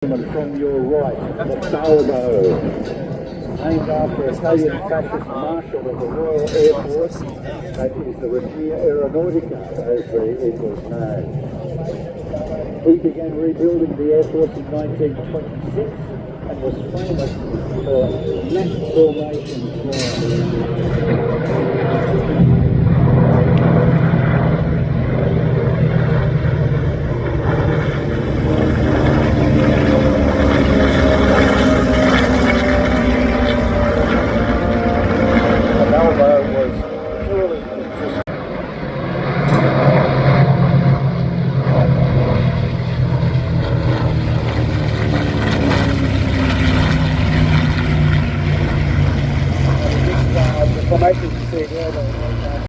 From your right, the Balbo, named after Italian fascist marshal of the Royal Air Force, that is the Regia Aeronautica, as it was known. He began rebuilding the Air Force in 1926 and was famous for mass formation flying.